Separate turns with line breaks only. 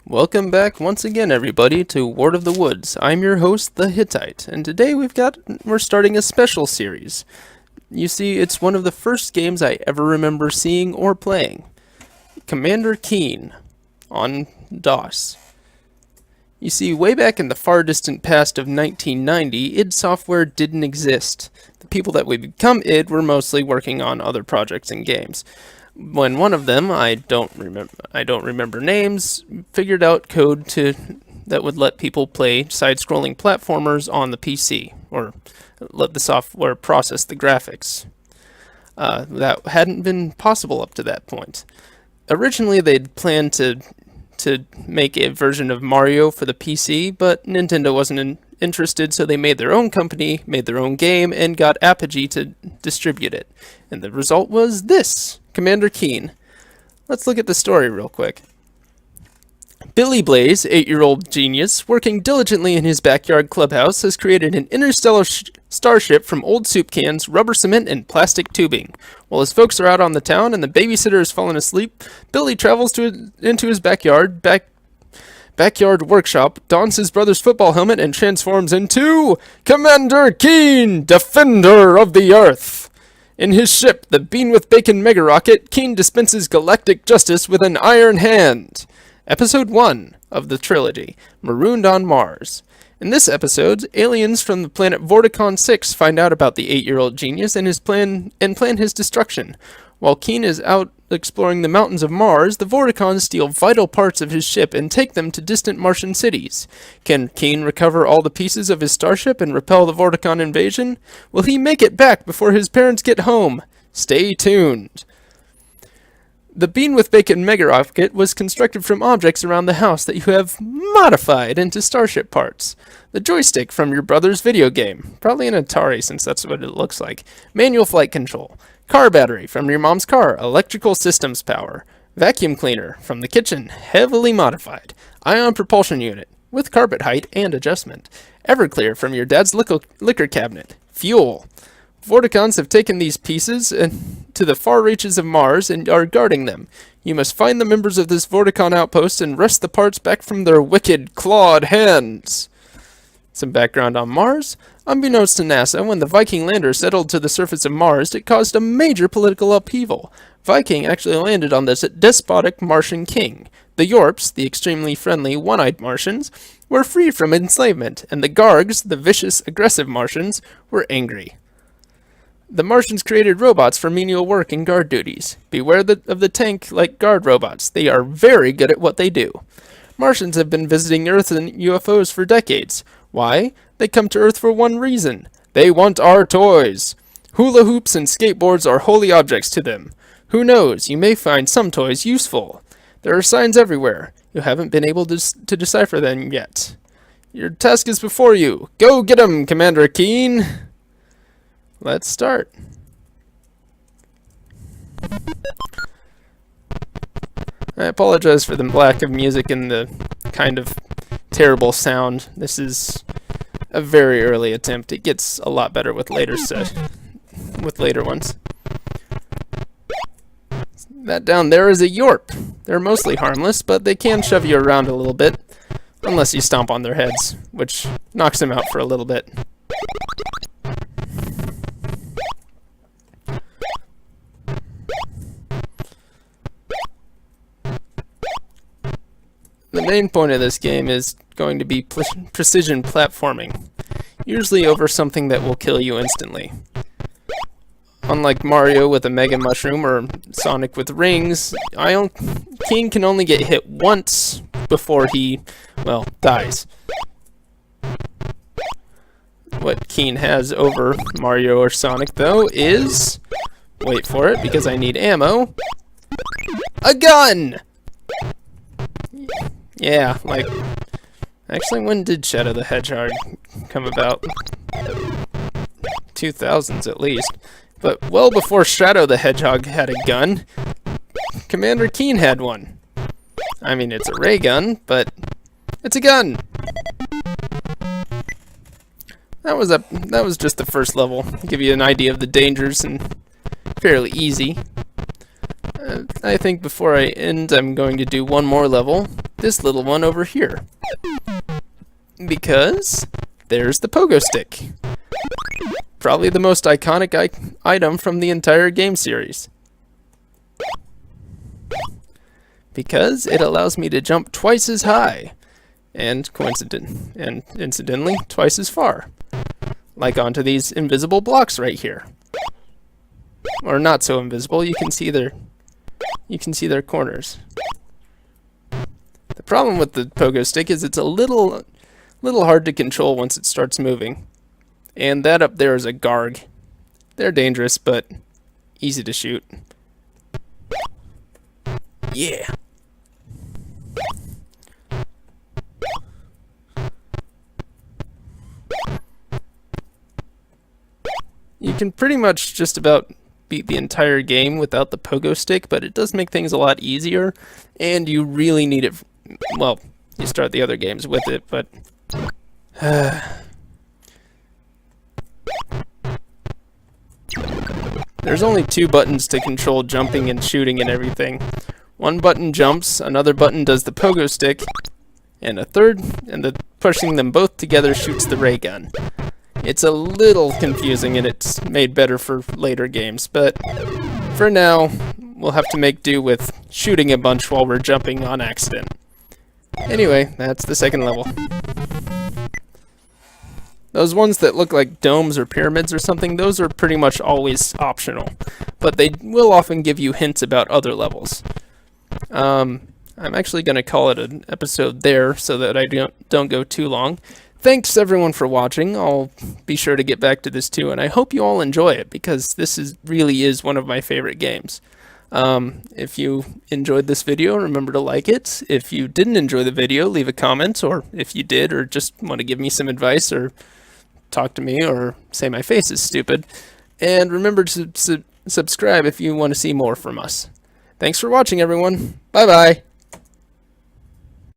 Welcome back once again, everybody, to Ward of the Woods. I'm your host, the Hittite, and today we're starting a special series. You see, it's one of the first games I ever remember seeing or playing. Commander Keen on DOS. You see, way back in the far distant past of 1990, id Software didn't exist. The people that would become id were mostly working on other projects and games. When one of them, I don't remember names, figured out code that would let people play side-scrolling platformers on the PC, or let the software process the graphics. That hadn't been possible up to that point. Originally, they'd planned to make a version of Mario for the PC, but Nintendo wasn't interested, so they made their own company, made their own game, and got Apogee to distribute it. And the result was this, Commander Keen. Let's look at the story real quick. Billy Blaze, 8-year-old genius, working diligently in his backyard clubhouse, has created an interstellar starship from old soup cans, rubber cement, and plastic tubing. While his folks are out on the town and the babysitter has fallen asleep, Billy travels into his backyard workshop, dons his brother's football helmet, and transforms into Commander Keen, Defender of the Earth. In his ship, the Bean with Bacon Mega Rocket, Keen dispenses galactic justice with an iron hand. Episode 1 of the trilogy, Marooned on Mars. In this episode, aliens from the planet Vorticon 6 find out about the 8-year-old genius and plan his destruction. While Keen is out exploring the mountains of Mars, the Vorticons steal vital parts of his ship and take them to distant Martian cities. Can Keen recover all the pieces of his starship and repel the Vorticon invasion? Will he make it back before his parents get home? Stay tuned. The Bean with Bacon Mega Rocket was constructed from objects around the house that you have modified into starship parts. The joystick from your brother's video game, probably an Atari since that's what it looks like. Manual flight control. Car battery from your mom's car, electrical systems power. Vacuum cleaner from the kitchen, heavily modified. Ion propulsion unit, with carpet height and adjustment. Everclear from your dad's liquor cabinet. Fuel. Vorticons have taken these pieces to the far reaches of Mars and are guarding them. You must find the members of this Vorticon outpost and wrest the parts back from their wicked, clawed hands. Some background on Mars. Unbeknownst to NASA, when the Viking lander settled to the surface of Mars, it caused a major political upheaval. Viking actually landed on this despotic Martian king. The Yorps, the extremely friendly, one-eyed Martians, were free from enslavement, and the Gargs, the vicious, aggressive Martians, were angry. The Martians created robots for menial work and guard duties. Beware of the tank-like guard robots. They are very good at what they do. Martians have been visiting Earth in UFOs for decades. Why? They come to Earth for one reason. They want our toys. Hula hoops and skateboards are holy objects to them. Who knows, you may find some toys useful. There are signs everywhere. You haven't been able to decipher them yet. Your task is before you. Go get 'em, Commander Keen! Let's start. I apologize for the lack of music and the kind of terrible sound. This is a very early attempt. It gets a lot better with later ones. That down there is a Yorp. They're mostly harmless, but they can shove you around a little bit, unless you stomp on their heads, which knocks them out for a little bit. The main point of this game is going to be precision platforming, usually over something that will kill you instantly. Unlike Mario with a Mega Mushroom or Sonic with rings, Keen can only get hit once before he, well, dies. What Keen has over Mario or Sonic, though, is, wait for it because I need ammo, a gun! Yeah, like, actually, when did Shadow the Hedgehog come about? 2000s at least. But well before Shadow the Hedgehog had a gun, Commander Keen had one. I mean, it's a ray gun, but it's a gun! That was just the first level. Give you an idea of the dangers and fairly easy. I think before I end, I'm going to do one more level. this little one over here. Because there's the pogo stick. Probably the most iconic item from the entire game series. Because it allows me to jump twice as high. And incidentally, twice as far. Like onto these invisible blocks right here. Or not so invisible, you can see their corners. The problem with the pogo stick is it's a little hard to control once it starts moving. And that up there is a Garg. They're dangerous, but easy to shoot. Yeah. You can pretty much just about beat the entire game without the pogo stick, but it does make things a lot easier, and you really need it. Well, you start the other games with it, but there's only 2 buttons to control jumping and shooting and everything. One button jumps, another button does the pogo stick, and a third, and pushing them both together shoots the ray gun. It's a little confusing, and it's made better for later games, but for now, we'll have to make do with shooting a bunch while we're jumping on accident. Anyway, that's the second level. Those ones that look like domes or pyramids or something, those are pretty much always optional, but they will often give you hints about other levels. I'm actually going to call it an episode there so that I don't go too long. Thanks everyone for watching. I'll be sure to get back to this too, and I hope you all enjoy it because this really is one of my favorite games. If you enjoyed this video, remember to like it. If you didn't enjoy the video, leave a comment, or if you did, or just want to give me some advice, or talk to me, or say my face is stupid. And remember to subscribe if you want to see more from us. Thanks for watching, everyone. Bye-bye.